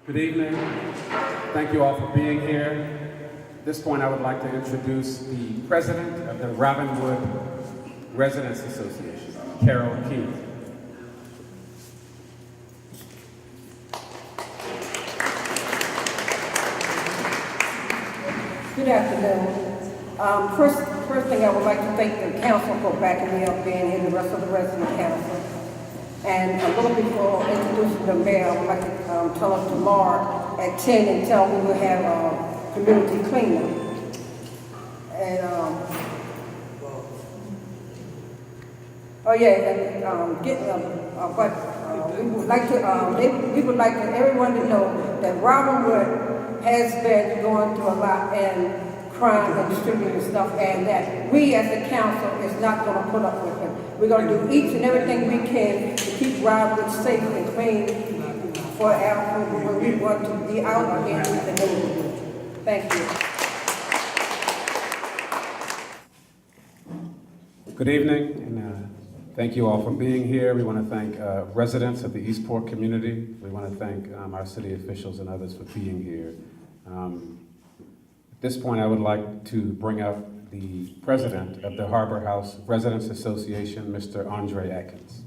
Good evening. Thank you all for being here. At this point, I would like to introduce the president of the Robinwood Residents Association, Carol Keith. Good afternoon. First thing I would like to thank the council for backing me up being here, the rest of the resident council. And a little before introducing the mayor, I would like to tell us tomorrow at 10 and tell we will have a community cleanup. And, we would like everyone to know that Robinwood has been going through a lot and crime and distributing stuff, and that we as a council is not going to put up with it. We're going to do each and everything we can to keep Robinwood safe and clean for when we want to be out again with the neighborhood. Thank you. Good evening, and thank you all for being here. We want to thank residents of the Eastport community. We want to thank our city officials and others for being here. At this point, I would like to bring up the president of the Harbor House Residents Association, Mr. Andre Atkins.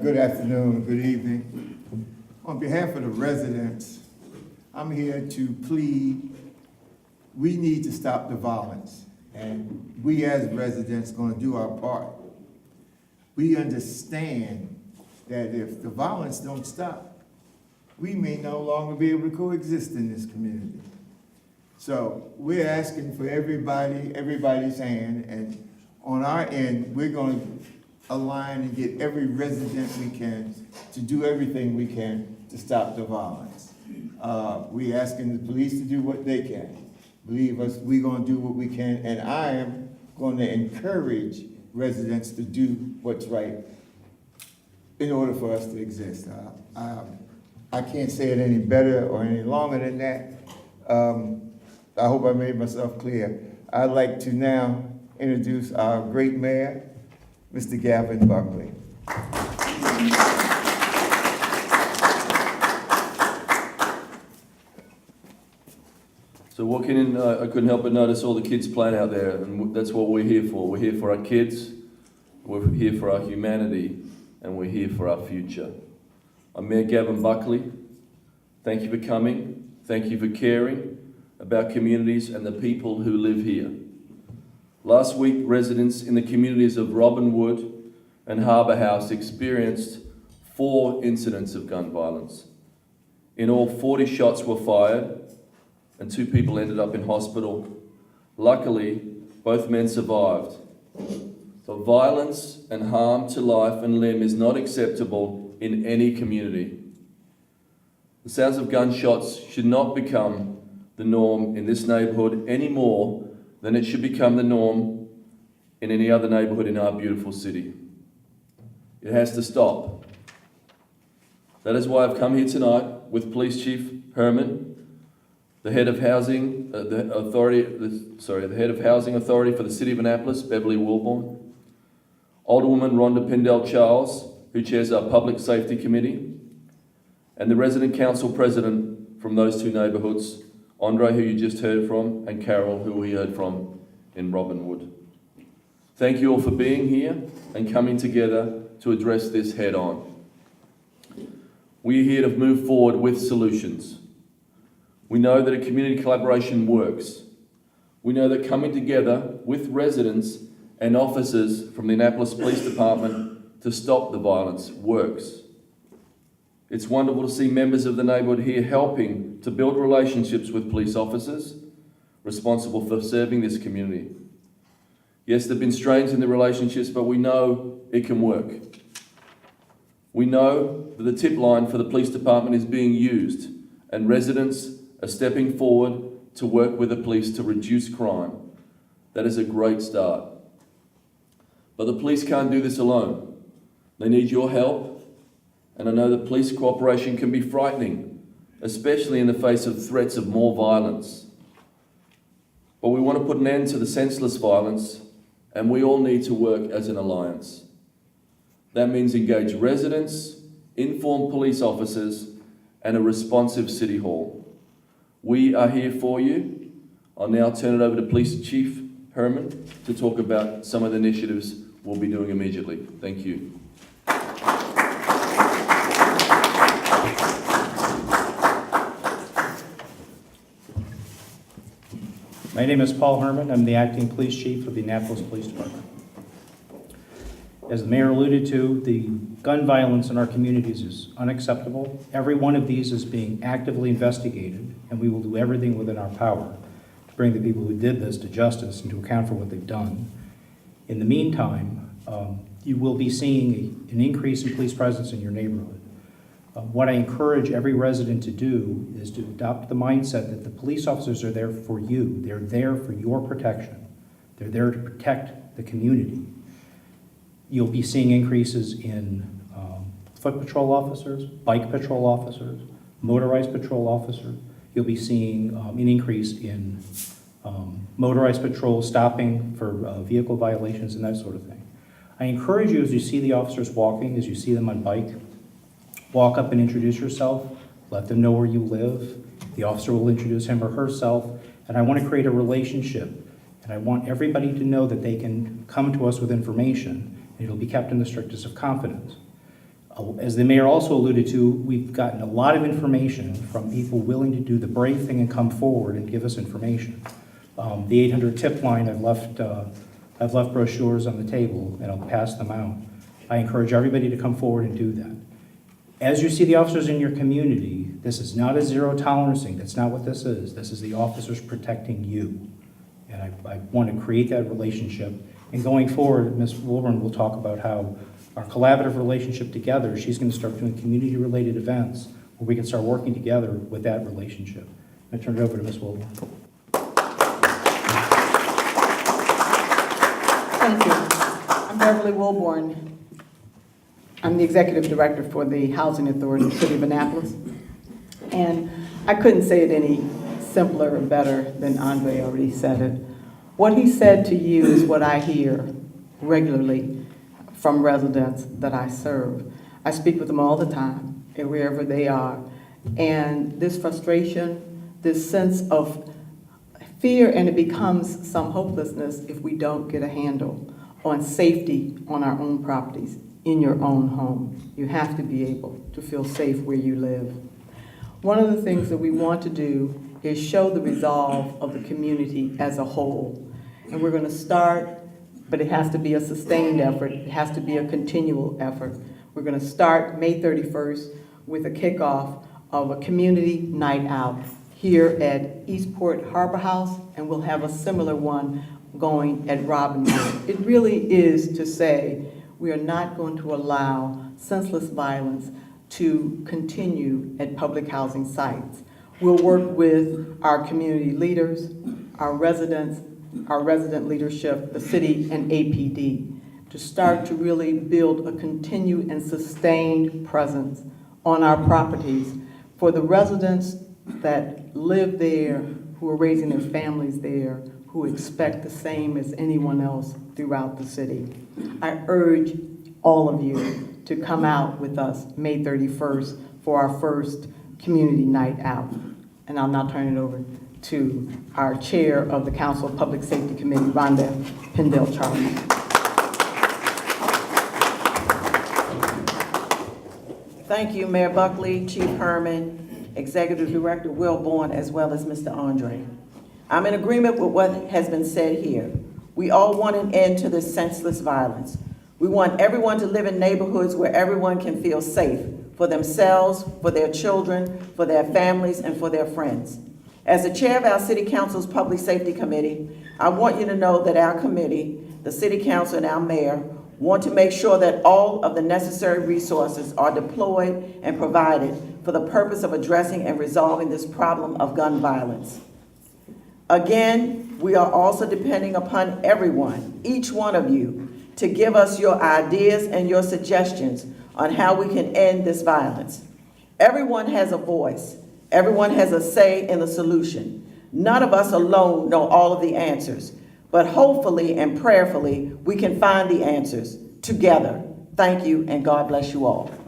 Good afternoon, good evening. On behalf of the residents, I'm here to plead, we need to stop the violence. And we as residents are going to do our part. We understand that if the violence don't stop, we may no longer be able to coexist in this community. So we're asking for everybody's hand, and on our end, we're going to align and get every resident we can to do everything we can to stop the violence. We're asking the police to do what they can. Believe us, we're going to do what we can, and I am going to encourage residents to do what's right in order for us to exist. I can't say it any better or any longer than that. I hope I made myself clear. I'd like to now introduce our great mayor, Mr. Gavin Buckley. So walking in, I couldn't help but notice all the kids playing out there, and that's what we're here for. We're here for our kids, we're here for our humanity, and we're here for our future. I'm Mayor Gavin Buckley. Thank you for coming. Thank you for caring about communities and the people who live here. Last week, residents in the communities of Robinwood and Harbour House experienced 4 incidents of gun violence. In all, 40 shots were fired and 2 people ended up in hospital. Luckily, both men survived. So violence and harm to life and limb is not acceptable in any community. The sounds of gunshots should not become the norm in this neighbourhood any more than it should become the norm in any other neighbourhood in our beautiful city. It has to stop. That is why I've come here tonight with Police Chief Herman, the head of housing, the head of housing authority for the City of Annapolis, Beverly Wilborn, Alderwoman Rhonda Pindell Charles, who chairs our Public Safety Committee, and the resident council president from those 2 neighbourhoods, Andre, who you just heard from, and Carol, who we heard from in Robinwood. Thank you all for being here and coming together to address this head on. We're here to move forward with solutions. We know that a community collaboration works. We know that coming together with residents and officers from the Annapolis Police Department to stop the violence works. It's wonderful to see members of the neighbourhood here helping to build relationships with police officers responsible for serving this community. Yes, there have been strains in the relationships, but we know it can work. We know that the tip line for the police department is being used, and residents are stepping forward to work with the police to reduce crime. That is a great start. But the police can't do this alone. They need your help, and I know that police cooperation can be frightening, especially in the face of threats of more violence. But we want to put an end to the senseless violence, and we all need to work as an alliance. That means engage residents, inform police officers, and a responsive City Hall. We are here for you. I'll now turn it over to Police Chief Herman to talk about some of the initiatives we'll be doing immediately. Thank you. My name is Paul Herman. I'm the Acting Police Chief of the Annapolis Police Department. As the mayor alluded to, the gun violence in our communities is unacceptable. Every one of these is being actively investigated, and we will do everything within our power to bring the people who did this to justice and to account for what they've done. In the meantime, you will be seeing an increase in police presence in your neighborhood. What I encourage every resident to do is to adopt the mindset that the police officers are there for you. They're there for your protection. They're there to protect the community. You'll be seeing increases in foot patrol officers, bike patrol officers, motorized patrol officers. You'll be seeing an increase in motorized patrol stopping for vehicle violations and that sort of thing. I encourage you, as you see the officers walking, as you see them on bike, walk up and introduce yourself, let them know where you live. The officer will introduce him or herself, and I want to create a relationship, and I want everybody to know that they can come to us with information, and it'll be kept in the strictest of confidence. As the mayor also alluded to, we've gotten a lot of information from people willing to do the brave thing and come forward and give us information. The 800 tip line, I've left brochures on the table, and I'll pass them out. I encourage everybody to come forward and do that. As you see the officers in your community, this is not a zero tolerance thing. That's not what this is. This is the officers protecting you. And I want to create that relationship. And going forward, Ms. Wilburn will talk about how our collaborative relationship together, she's going to start doing community-related events where we can start working together with that relationship. I turn it over to Ms. Wilburn. Thank you. I'm Beverly Wilborn. I'm the Executive Director for the Housing Authority of the City of Annapolis. And I couldn't say it any simpler or better than Andre already said it. What he said to you is what I hear regularly from residents that I serve. I speak with them all the time, and wherever they are. And this frustration, this sense of fear, and it becomes some hopelessness if we don't get a handle on safety on our own properties, in your own home. You have to be able to feel safe where you live. One of the things that we want to do is show the resolve of the community as a whole. And we're going to start, but it has to be a sustained effort. It has to be a continual effort. We're going to start May 31st with a kickoff of a community night out here at Eastport Harbor House, and we'll have a similar one going at Robinwood. It really is to say we are not going to allow senseless violence to continue at public housing sites. We'll work with our community leaders, our residents, our resident leadership, the city, and APD to start to really build a continued and sustained presence on our properties for the residents that live there, who are raising their families there, who expect the same as anyone else throughout the city. I urge all of you to come out with us May 31st for our first community night out. And I'll now turn it over to our chair of the Council of Public Safety Committee, Rhonda Pendell-Charles. Thank you, Mayor Buckley, Chief Herman, Executive Director Wilborn, as well as Mr. Andre. I'm in agreement with what has been said here. We all want an end to this senseless violence. We want everyone to live in neighborhoods where everyone can feel safe for themselves, for their children, for their families, and for their friends. As the chair of our City Council's Public Safety Committee, I want you to know that our committee, the City Council, and our mayor want to make sure that all of the necessary resources are deployed and provided for the purpose of addressing and resolving this problem of gun violence. Again, we are also depending upon everyone, each one of you, to give us your ideas and your suggestions on how we can end this violence. Everyone has a voice. Everyone has a say in the solution. None of us alone know all of the answers, but hopefully and prayerfully, we can find the answers together. Thank Thank you, and God bless you all.